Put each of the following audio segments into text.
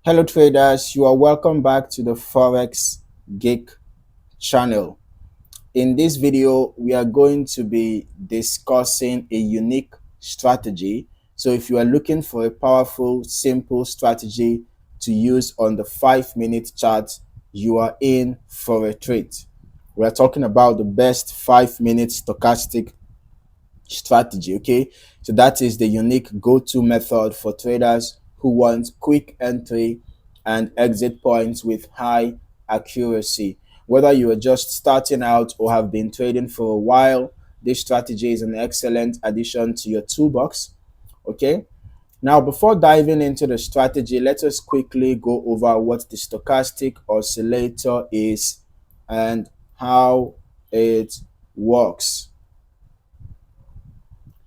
Hello traders, you are welcome back to the Forex Geek channel. In this video, we are going to be discussing a unique strategy. So if you are looking for a powerful, simple strategy to use on the 5-minute chart, you are in for a treat. We are talking about the best 5-minute stochastic strategy. Okay, so that is the unique go-to method for traders who want quick entry and exit points with high accuracy. Whether you are just starting out or have been trading for a while, this strategy is an excellent addition to your toolbox. Okay, now before diving into the strategy, let us quickly go over what the stochastic oscillator is and how it works.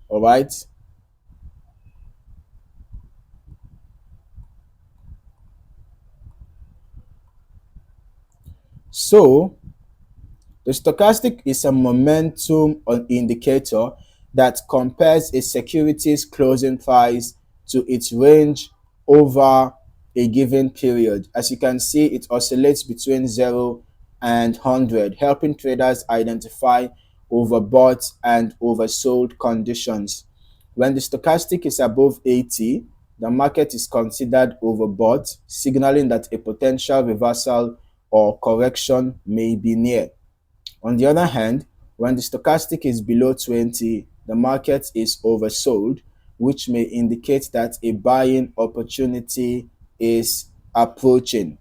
All right. So the stochastic is a momentum indicator that compares a security's closing price to its range over a given period. As you can see, it oscillates between 0 and 100, helping traders identify overbought and oversold conditions. When the stochastic is above 80, the market is considered overbought, signaling that a potential reversal or correction may be near. On the other hand, when the stochastic is below 20, the market is oversold, which may indicate that a buying opportunity is approaching.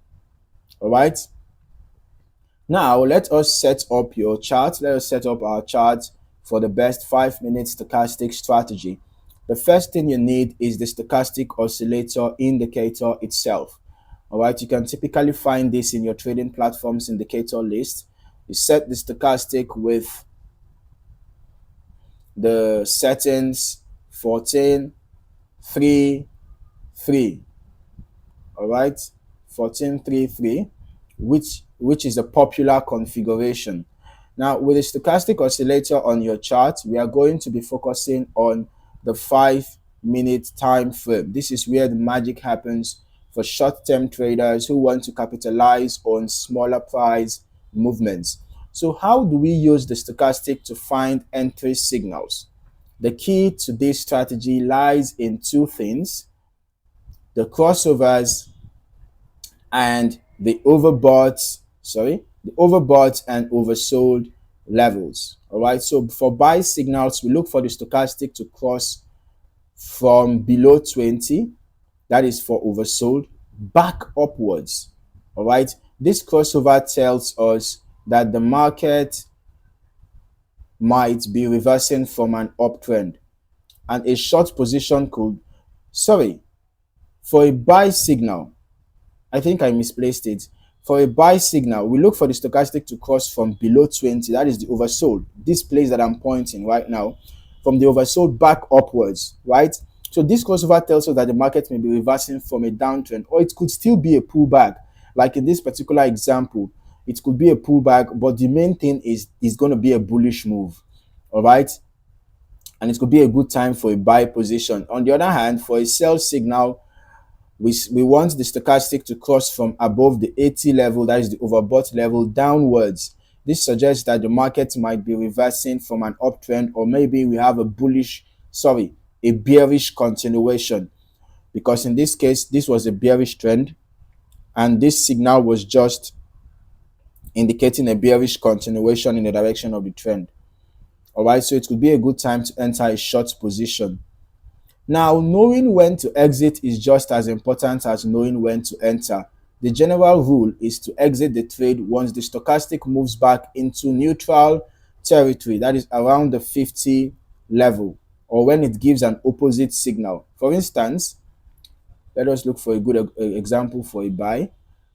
All right. Now, let us set up your chart. Let us set up our chart for the best 5-minute stochastic strategy. The first thing you need is the stochastic oscillator indicator itself. All right, you can typically find this in your trading platforms indicator list. You set the stochastic with the settings 14, 3, 3. All right, 14, 3, 3, which is a popular configuration. Now, with the stochastic oscillator on your chart, we are going to be focusing on the 5-minute time frame. This is where the magic happens for short-term traders who want to capitalize on smaller price movements. So how do we use the stochastic to find entry signals? The key to this strategy lies in two things: the crossovers and the overbought and oversold levels. All right, so for buy signals, we look for the stochastic to cross from below 20, that is for oversold, back upwards. All right, this crossover tells us that the market might be reversing from an uptrend, and a short position could, for a buy signal, I think I misplaced it. For a buy signal, we look for the stochastic to cross from below 20, that is the oversold, this place that I'm pointing right now, from the oversold back upwards, right? So this crossover tells us that the market may be reversing from a downtrend, or it could still be a pullback. Like in this particular example, it could be a pullback, but the main thing is going to be a bullish move, all right? And it could be a good time for a buy position. On the other hand, for a sell signal, we want the stochastic to cross from above the 80 level, that is the overbought level, downwards. This suggests that the market might be reversing from an uptrend, or maybe we have a bearish continuation, because in this case, this was a bearish trend, and this signal was just indicating a bearish continuation in the direction of the trend. All right, so it could be a good time to enter a short position. Now, knowing when to exit is just as important as knowing when to enter. The general rule is to exit the trade once the stochastic moves back into neutral territory, that is around the 50 level, or when it gives an opposite signal. For instance, let us look for a good example for a buy.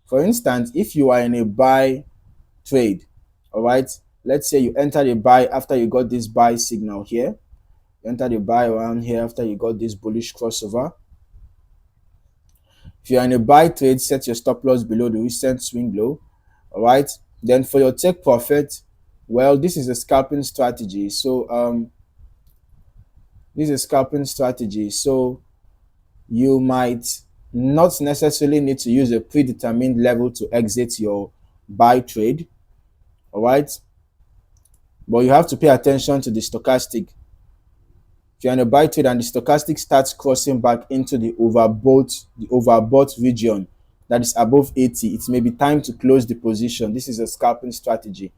For instance, if you are in a buy trade, all right, let's say you entered a buy after you got this buy signal here. Enter the buy around here after you got this bullish crossover. If you are in a buy trade, set your stop loss below the recent swing low. All right. Then for your take profit, well, this is a scalping strategy. So this is a scalping strategy. So you might not necessarily need to use a predetermined level to exit your buy trade, all right? But you have to pay attention to the stochastic. If you're in a buy trade and the stochastic starts crossing back into the overbought region that is above 80, it may be time to close the position. This is a scalping strategy.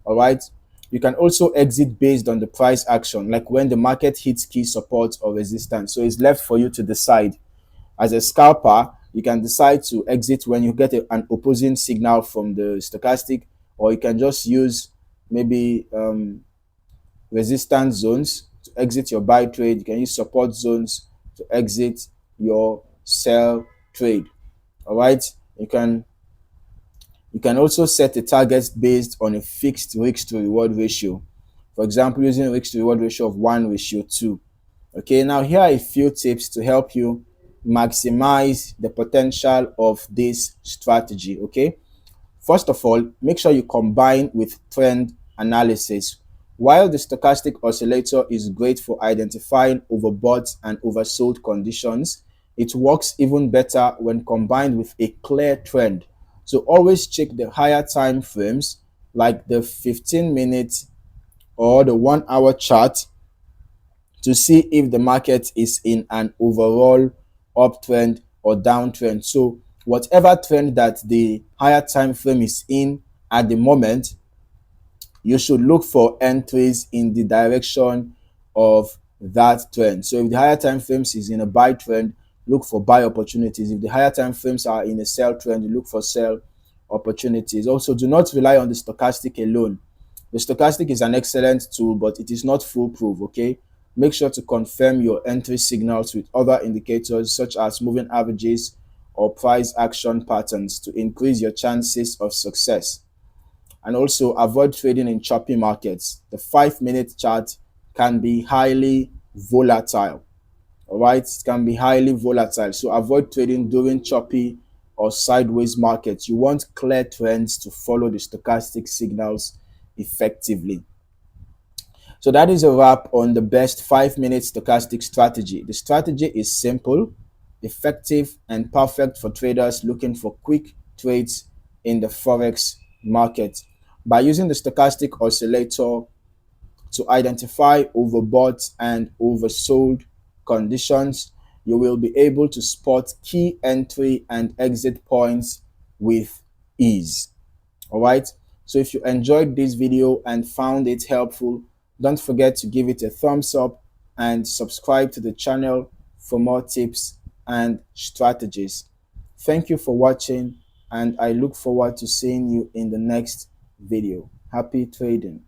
All right. You can also exit based on the price action, like when the market hits key support or resistance. So it's left for you to decide. As a scalper, you can decide to exit when you get an opposing signal from the stochastic, or you can just use maybe resistance zones to exit your buy trade. You can use support zones to exit your sell trade. All right. You can also set a target based on a fixed risk to reward ratio. For example, using a risk to reward ratio of 1:2. Okay, now here are a few tips to help you maximize the potential of this strategy. Okay, first of all, make sure you combine with trend analysis. While the stochastic oscillator is great for identifying overbought and oversold conditions, it works even better when combined with a clear trend. So always check the higher time frames like the 15-minute or the 1 hour chart to see if the market is in an overall uptrend or downtrend. So whatever trend that the higher time frame is in at the moment, you should look for entries in the direction of that trend. So if the higher time frames is in a buy trend, look for buy opportunities. If the higher time frames are in a sell trend, you look for sell opportunities. Also, do not rely on the stochastic alone. The stochastic is an excellent tool, but it is not foolproof. Okay, make sure to confirm your entry signals with other indicators such as moving averages or price action patterns to increase your chances of success. And also avoid trading in choppy markets. The 5-minute chart can be highly volatile. All right, it can be highly volatile. So avoid trading during choppy or sideways markets. You want clear trends to follow the stochastic signals effectively. So that is a wrap on the best 5-minute stochastic strategy. The strategy is simple, effective, and perfect for traders looking for quick trades in the Forex market. By using the stochastic oscillator to identify overbought and oversold conditions, you will be able to spot key entry and exit points with ease. All right. So if you enjoyed this video and found it helpful, don't forget to give it a thumbs up and subscribe to the channel for more tips and strategies. Thank you for watching, and I look forward to seeing you in the next video. Happy trading.